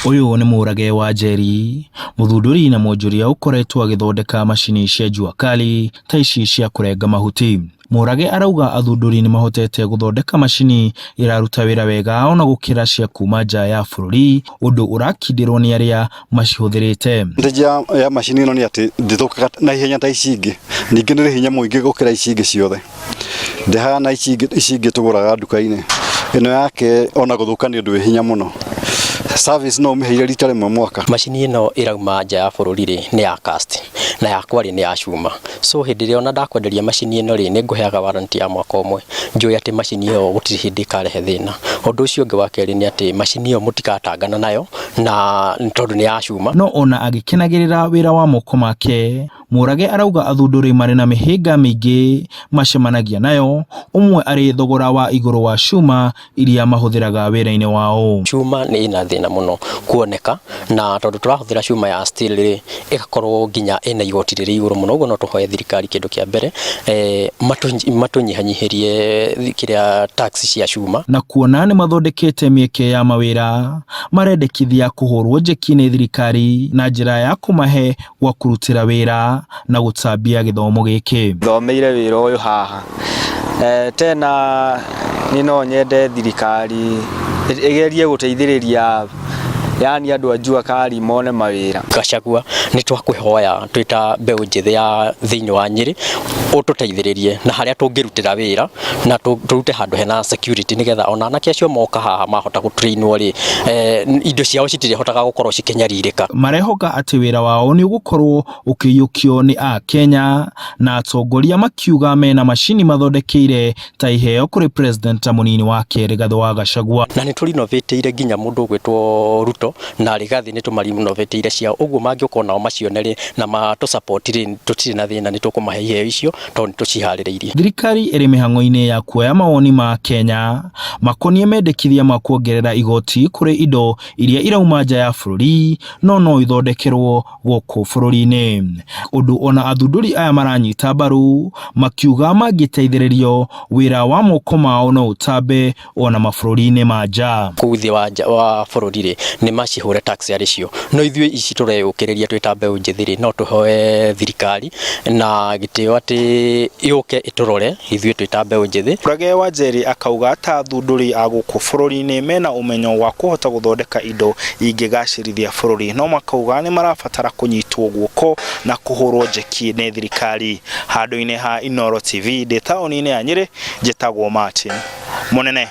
Uyu ni Mũrage wa Njeri, mũthundũri na mwonjoria ũkoretwo agĩthondeka macini cia jua kali ta ici cia kũrenga mahuti. Mũrage arauga athundũri nĩ mahotete gũthondeka macini iraruta wĩra wega ona gũkĩra cia kuuma nja ya bũrũri, ũndũ ũrakindĩrwo nĩ arĩa macihũthĩrĩte. Ndeja ya macini ĩno nĩ atĩ ndĩthũkaga na ihenya ta ici ingĩ, ningĩ nĩ hinya mũingĩ gũkĩra ici ingĩ ciothe. Ndehana ici ingĩ tũgũraga nduka-inĩ. Ĩno yake ona gũthũka nĩ ũndũ wĩ hinya mũno. Service no ũmĩheire rita rĩmwe mwaka. Macini ĩno ĩrauma nja ya bũrũri rĩ nĩ ya cast na yakwa rĩ nĩ ya cuma. So hĩndĩ ĩrĩa ona ndakwenderia macini ĩno rĩ nĩ ngũheaga warranty ya mwaka ũmwe. Njũĩ atĩ macini ĩyo gũtirĩ hĩndĩ ĩkarehe thĩna. Ũndũ ũcio ũngĩ wa kerĩ nĩ atĩ macini ĩyo mũtikatangana nayo na tondũ nĩ ya cuma. No ona agĩkenagĩrĩra wĩra wa moko make, Mũrage arauga athundũri marĩ na mĩhĩnga mĩingĩ macemanagia nayo, ũmwe arĩ thogora wa igũrũ wa cuma iria mahũthĩraga wĩra-inĩ wao. Cuma nĩ ina thĩna mũno kuoneka na tondũ tũrahũthĩra cuma ya steel rĩ ĩgakorwo nginya ĩna igoti rĩrĩ igũrũ mũno, ũguo no tũhoe thirikari kĩndũ kĩa mbere matũnyihanyihĩrie kĩrĩa tax cia cuma. Na kuona nĩ mathondekete mĩeke ya mawĩra, marendekithia kũhũrwo njeki nĩ thirikari na njĩra ya kũmahe gwa kũrutĩra wĩra na gũtambia gĩthomo gĩkĩ. Thomeire wĩra ũyũ haha. Tena nĩ no nyende thirikari ĩgerie gũteithĩrĩria yani andũ a jua kali mone mawĩra. Gachagua nĩ twakũhoya twĩta mbeũ njĩthĩ ya thĩinĩ wa Nyeri ũtũteithĩrĩrie na harĩa tũngĩrutĩra wĩra na tũrute handũ hena security nĩgetha ona anake acio moka haha mahota gũtrainwo rĩ indo ciao citirĩhotaga gũkorwo cikenyarirĩka. Marehoka atĩ wĩra wao nĩ ũgũkorwo ũkĩiyũkio nĩ a Kenya na atongoria makiuga mena macini mathondekeire ta iheo kũrĩ president mũnini wa kerĩ Rigathĩ wa Gachagua. Na nĩ tũrinovetĩire nginya mũndũ gwĩtwo Ruto na Rigathĩ nĩ tũmarinovetĩire ciao, ũguo mangĩũka nao macionere na matũ support rĩ tũtirĩ na thĩna, nĩ tũkũmahe iheo icio tondũ nĩ tũciharĩrĩirie. Thirikari ĩrĩ mĩhang'o-inĩ ya kuoya mawoni ma Kenya makonie mendekithia ma kuongerera igoti kũrĩ indo iria irauma nja ya bũrũri no ithondekerwo gũkũ bũrũri-inĩ, ũndũ ona athundũri aya maranyita mbaru makiuga mangĩteithĩrĩrio wĩra wa moko mao no ũtambe ona mabũrũri-inĩ ma nja. Kũu thĩ wa bũrũri rĩ nĩ macihure tax arĩ cio, no ithuĩ ici tũreyũkĩrĩria twĩta mbeũ njĩthĩ rĩ no tũhoe thirikari na gĩtĩo atĩ yũke ĩtũrore ithuĩ twĩta mbeũ njĩthĩ. Mũrage wa Njeri akauga ta athundũri a gũkũ bũrũri-inĩ mena ũmenyo wa kũhota gũthondeka indo ingĩgacĩrithia bũrũri, no makauga nĩ marabatara kũnyitwo guoko na kũhũrwo njeki nĩ thirikari. Handũ-inĩ ha Inooro TV ndĩ taũni-inĩ ya Nyeri njĩtagwo Martin Mũnene.